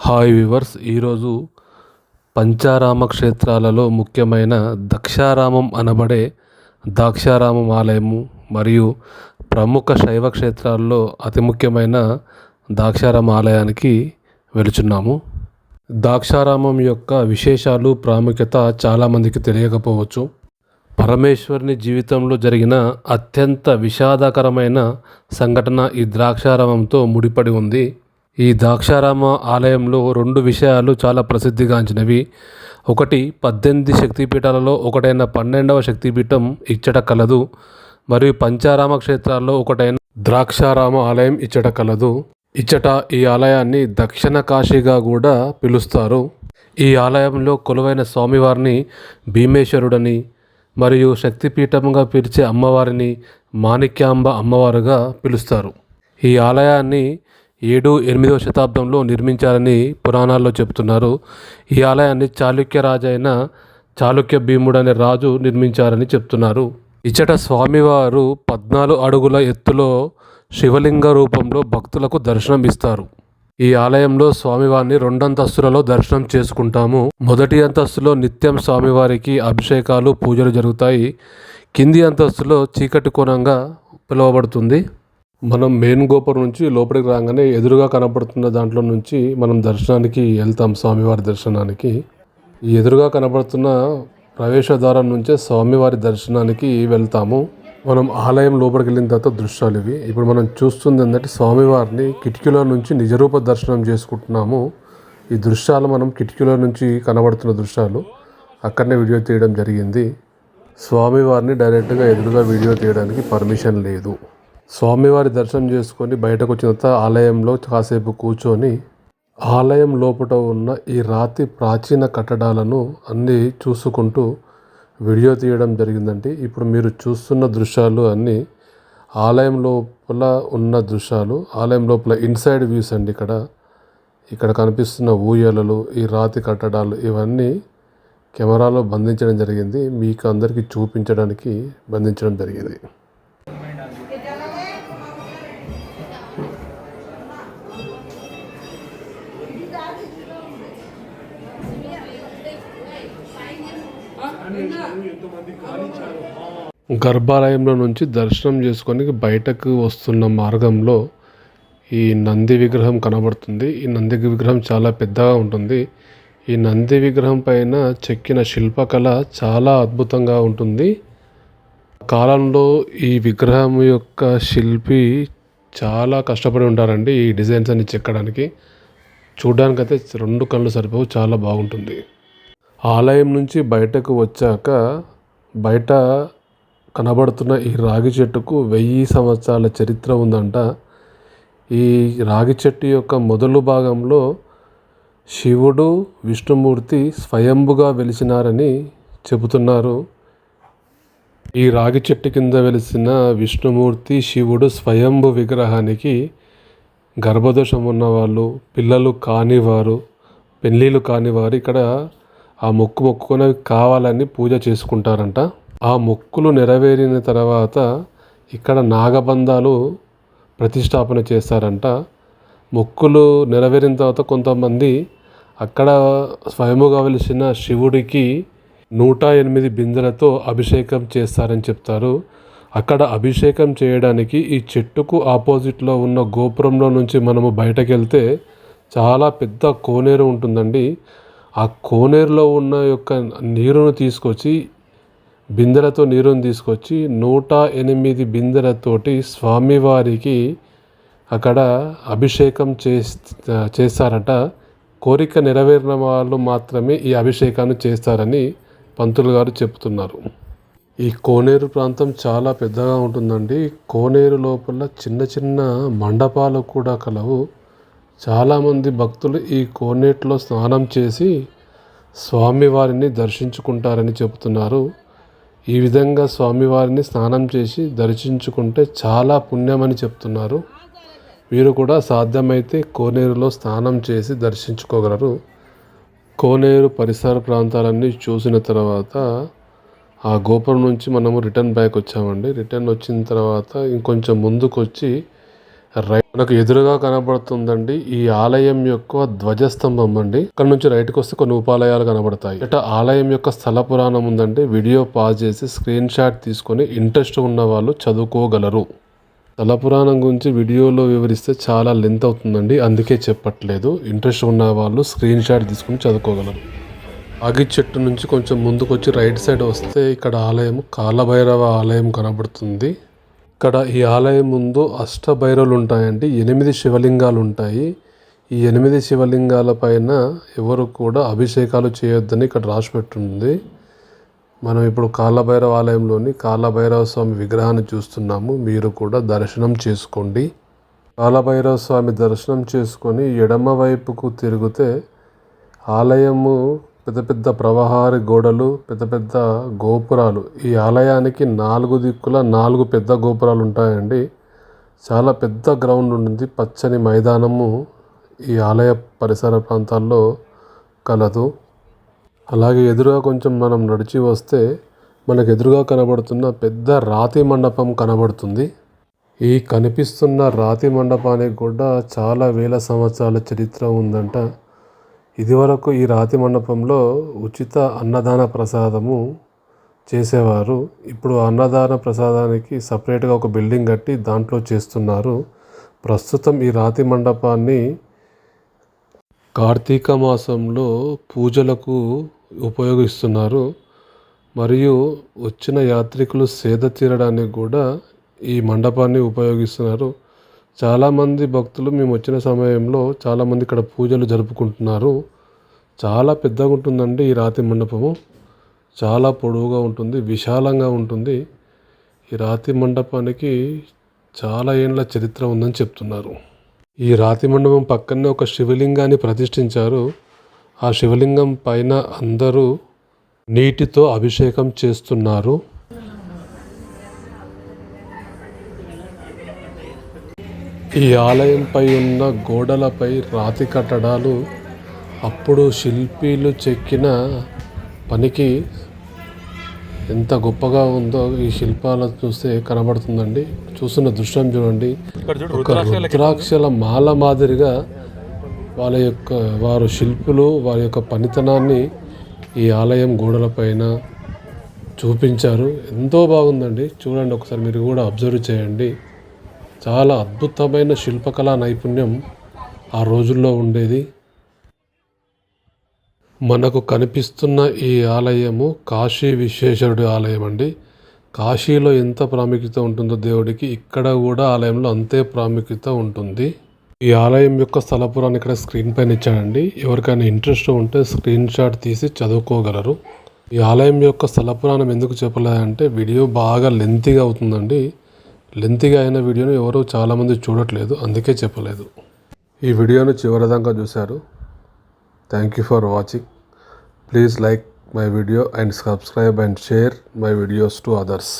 Hi viewers, ఈరోజు పంచారామ క్షేత్రాలలో ముఖ్యమైన దక్షారామం అనబడే ద్రాక్షారామం ఆలయము మరియు ప్రముఖ శైవ క్షేత్రాల్లో అతి ముఖ్యమైన ద్రాక్షారామ ఆలయానికి వెళుచున్నాము. ద్రాక్షారామం యొక్క విశేషాలు ప్రాముఖ్యత చాలామందికి తెలియకపోవచ్చు. పరమేశ్వరుని జీవితంలో జరిగిన అత్యంత విషాదకరమైన సంఘటన ఈ ద్రాక్షారామంతో ముడిపడి ఉంది. ఈ ద్రాక్షారామ ఆలయంలో రెండు విషయాలు చాలా ప్రసిద్ధిగాంచినవి. ఒకటి, 18 శక్తిపీఠాలలో ఒకటైన 12వ శక్తిపీఠం ఇచ్చట కలదు. మరియు పంచారామ క్షేత్రాల్లో ఒకటైన ద్రాక్షారామ ఆలయం ఇచ్చట కలదు. ఇచ్చట ఈ ఆలయాన్ని దక్షిణ కాశీగా కూడా పిలుస్తారు. ఈ ఆలయంలో కొలువైన స్వామివారిని భీమేశ్వరుడని మరియు శక్తిపీఠంగా పిలిచే అమ్మవారిని మాణిక్యాంబ అమ్మవారుగా పిలుస్తారు. ఈ ఆలయాన్ని 7-8వ శతాబ్దంలో నిర్మించారని పురాణాల్లో చెబుతున్నారు. ఈ ఆలయాన్ని చాళుక్య రాజైన చాళుక్య భీముడు అనే రాజు నిర్మించారని చెప్తున్నారు. ఇచ్చట స్వామివారు 14 అడుగుల ఎత్తులో శివలింగ రూపంలో భక్తులకు దర్శనం ఇస్తారు. ఈ ఆలయంలో స్వామివారిని 2 అంతస్తులలో దర్శనం చేసుకుంటాము. మొదటి అంతస్తులో నిత్యం స్వామివారికి అభిషేకాలు, పూజలు జరుగుతాయి. కింది అంతస్తులో చీకటి కోణంగా పిలువబడుతుంది. మనం మెయిన్ గోపురం నుంచి లోపలికి రాగానే ఎదురుగా కనపడుతున్న దాంట్లో నుంచి మనం దర్శనానికి వెళ్తాం. స్వామివారి దర్శనానికి ఈ ఎదురుగా కనపడుతున్న ప్రవేశ ద్వారం నుంచే స్వామివారి దర్శనానికి వెళ్తాము. మనం ఆలయం లోపలికి వెళ్ళిన తర్వాత దృశ్యాలు ఇవి. ఇప్పుడు మనం చూస్తుంది ఏంటంటే స్వామివారిని కిటికీలో నుంచి నిజరూప దర్శనం చేసుకుంటున్నాము. ఈ దృశ్యాలు మనం కిటికీలో నుంచి కనబడుతున్న దృశ్యాలు అక్కడనే వీడియో తీయడం జరిగింది. స్వామివారిని డైరెక్ట్గా ఎదురుగా వీడియో తీయడానికి పర్మిషన్ లేదు. స్వామివారి దర్శనం చేసుకొని బయటకు వచ్చిన తర్వాత ఆలయంలో కాసేపు కూర్చొని ఆలయం లోపల ఉన్న ఈ రాతి ప్రాచీన కట్టడాలను అన్నీ చూసుకుంటూ వీడియో తీయడం జరిగిందండి. ఇప్పుడు మీరు చూస్తున్న దృశ్యాలు అన్నీ ఆలయం లోపల ఉన్న దృశ్యాలు, ఆలయం లోపల ఇన్సైడ్ వ్యూస్ అండి. ఇక్కడ కనిపిస్తున్న ఊయలలు, ఈ రాతి కట్టడాలు ఇవన్నీ కెమెరాలో బంధించడం జరిగింది. మీకు అందరికీ చూపించడానికి బంధించడం జరిగింది. గర్భాలయంలో నుంచి దర్శనం చేసుకొని బయటకు వస్తున్న మార్గంలో ఈ నంది విగ్రహం కనబడుతుంది. ఈ నంది విగ్రహం చాలా పెద్దగా ఉంటుంది. ఈ నంది విగ్రహం పైన చెక్కిన శిల్పకళ చాలా అద్భుతంగా ఉంటుంది. కాలంలో ఈ విగ్రహం యొక్క శిల్పి చాలా కష్టపడి ఉంటారండి ఈ డిజైన్స్ అన్ని చెక్కడానికి. చూడడానికైతే 2 కళ్ళు సరిపోవు, చాలా బాగుంటుంది. ఆలయం నుంచి బయటకు వచ్చాక బయట కనబడుతున్న ఈ రాగి చెట్టుకు 1000 సంవత్సరాల చరిత్ర ఉందంట. ఈ రాగి చెట్టు యొక్క మొదలు భాగంలో శివుడు, విష్ణుమూర్తి స్వయంభుగా వెలిసినారని చెబుతున్నారు. ఈ రాగి చెట్టు కింద వెలిసిన విష్ణుమూర్తి, శివుడు స్వయంభు విగ్రహానికి గర్భదోషం ఉన్నవాళ్ళు, పిల్లలు కానివారు, పెళ్ళిళ్ళు కానివారు ఇక్కడ ఆ మొక్కుకొని కావాలని పూజ చేసుకుంటారంట. ఆ మొక్కులు నెరవేరిన తర్వాత ఇక్కడ నాగబంధాలు ప్రతిష్టాపన చేస్తారంట. మొక్కులు నెరవేరిన తర్వాత కొంతమంది అక్కడ స్వయముగా వెలిసిన శివుడికి 108 బిందెలతో అభిషేకం చేస్తారని చెప్తారు. అక్కడ అభిషేకం చేయడానికి ఈ చెట్టుకు ఆపోజిట్లో ఉన్న గోపురంలో నుంచి మనము బయటకు వెళ్తే చాలా పెద్ద కోనేరు ఉంటుందండి. ఆ కోనేరులో ఉన్న యొక్క నీరును తీసుకొచ్చి బిందెలతో నీరుని తీసుకొచ్చి 108 బిందెలతోటి స్వామివారికి అక్కడ అభిషేకం చేస్తారట. కోరిక నెరవేరిన వాళ్ళు మాత్రమే ఈ అభిషేకాన్ని చేస్తారని పంతులు గారు చెప్తున్నారు. ఈ కోనేరు ప్రాంతం చాలా పెద్దగా ఉంటుందండి. కోనేరు లోపల చిన్న చిన్న మండపాలు కూడా కలవు. చాలామంది భక్తులు ఈ కోనేటిలో స్నానం చేసి స్వామివారిని దర్శించుకుంటారని చెబుతున్నారు. ఈ విధంగా స్వామివారిని స్నానం చేసి దర్శించుకుంటే చాలా పుణ్యమని చెప్తున్నారు. వీరు కూడా సాధ్యమైతే కోనేరులో స్నానం చేసి దర్శించుకోగలరు. కోనేరు పరిసర ప్రాంతాలన్నీ చూసిన తర్వాత ఆ గోపురం నుంచి మనము రిటర్న్ బ్యాక్ వచ్చామండి. రిటర్న్ వచ్చిన తర్వాత ఇంకొంచెం ముందుకు వచ్చి మనకు ఎదురుగా కనబడుతుందండి ఈ ఆలయం యొక్క ధ్వజస్తంభం అండి. ఇక్కడ నుంచి రైట్కి వస్తే కొన్ని ఉపాలయాలు కనబడతాయి. ఇట ఆలయం యొక్క స్థల పురాణం ఉందండి. వీడియో పాజ్ చేసి స్క్రీన్ షాట్ తీసుకొని ఇంట్రెస్ట్ ఉన్న వాళ్ళు చదువుకోగలరు. స్థల పురాణం గురించి వీడియోలో వివరిస్తే చాలా లెంత్ అవుతుందండి, అందుకే చెప్పట్లేదు. ఇంట్రెస్ట్ ఉన్న వాళ్ళు స్క్రీన్ షాట్ తీసుకుని చదువుకోగలరు. ఆగి చెట్టు నుంచి కొంచెం ముందుకు వచ్చి రైట్ సైడ్ వస్తే ఇక్కడ ఆలయం కాలభైరవ ఆలయం కనబడుతుంది. ఇక్కడ ఈ ఆలయం ముందు అష్టభైరవులు ఉంటాయండి. 8 శివలింగాలు ఉంటాయి. ఈ 8 శివలింగాల పైన ఎవరు కూడా అభిషేకాలు చేయొద్దని ఇక్కడ రాసి పెట్టుంది. మనం ఇప్పుడు కాలభైరవ ఆలయంలోని కాలభైరవ స్వామి విగ్రహాన్ని చూస్తున్నాము. మీరు కూడా దర్శనం చేసుకోండి. కాలభైరవ స్వామి దర్శనం చేసుకొని ఎడమ వైపుకు తిరిగితే ఆలయము పెద్ద పెద్ద ప్రవహారి గోడలు, పెద్ద పెద్ద గోపురాలు. ఈ ఆలయానికి 4 దిక్కుల 4 పెద్ద గోపురాలు ఉంటాయండి. చాలా పెద్ద గ్రౌండ్ ఉంటుంది. పచ్చని మైదానము ఈ ఆలయ పరిసర ప్రాంతాల్లో కలదు. అలాగే ఎదురుగా కొంచెం మనం నడిచి వస్తే మనకు ఎదురుగా కనబడుతున్న పెద్ద రాతి మండపం కనబడుతుంది. ఈ కనిపిస్తున్న రాతి మండపానికి కూడా చాలా వేల సంవత్సరాల చరిత్ర ఉందంట. ఇదివరకు ఈ రాతి మండపంలో ఉచిత అన్నదాన ప్రసాదము చేసేవారు. ఇప్పుడు అన్నదాన ప్రసాదానికి సపరేట్గా ఒక బిల్డింగ్ కట్టి దాంట్లో చేస్తున్నారు. ప్రస్తుతం ఈ రాతి మండపాన్ని కార్తీక మాసంలో పూజలకు ఉపయోగిస్తున్నారు. మరియు వచ్చిన యాత్రికులు సేద తీరడానికి కూడా ఈ మండపాన్ని ఉపయోగిస్తున్నారు. చాలామంది భక్తులు మేము వచ్చిన సమయంలో చాలామంది ఇక్కడ పూజలు జరుపుకుంటున్నారు. చాలా పెద్దగా ఉంటుందండి ఈ రాతి మండపము. చాలా పొడవుగా ఉంటుంది, విశాలంగా ఉంటుంది. ఈ రాతి మండపానికి చాలా ఏళ్ళ చరిత్ర ఉందని చెప్తున్నారు. ఈ రాతి మండపం పక్కనే ఒక శివలింగాన్ని ప్రతిష్ఠించారు. ఆ శివలింగం పైన అందరూ నీటితో అభిషేకం చేస్తున్నారు. ఈ ఆలయంపై ఉన్న గోడలపై రాతి కట్టడాలు అప్పుడు శిల్పీలు చెక్కిన పనికి ఎంత గొప్పగా ఉందో ఈ శిల్పాలను చూస్తే కనబడుతుందండి. చూస్తున్న దృశ్యం చూడండి. ఒక రుద్రాక్షల మాల మాదిరిగా వారు శిల్పులు వారి యొక్క పనితనాన్ని ఈ ఆలయం గోడలపైన చూపించారు. ఎంతో బాగుందండి. చూడండి ఒకసారి, మీరు కూడా అబ్జర్వ్ చేయండి. చాలా అద్భుతమైన శిల్పకళా నైపుణ్యం ఆ రోజుల్లో ఉండేది. మనకు కనిపిస్తున్న ఈ ఆలయము కాశీ విశ్వేశ్వరుడి ఆలయం అండి. కాశీలో ఎంత ప్రాముఖ్యత ఉంటుందో దేవుడికి, ఇక్కడ కూడా ఆలయంలో అంతే ప్రాముఖ్యత ఉంటుంది. ఈ ఆలయం యొక్క స్థల పురాణం ఇక్కడ స్క్రీన్ పైన ఇచ్చానండి. ఎవరికైనా ఇంట్రెస్ట్ ఉంటే స్క్రీన్ షాట్ తీసి చదువుకోగలరు. ఈ ఆలయం యొక్క స్థల పురాణం ఎందుకు చెప్పలేదంటే వీడియో బాగా లెంతీగా అవుతుందండి. లెంతీగా అయిన వీడియోను ఎవరు చాలామంది చూడట్లేదు, అందుకే చెప్పలేదు. ఈ వీడియోను చివరిదాకా చూశారు. Thank you for watching. Please like my video and subscribe and share my videos to others.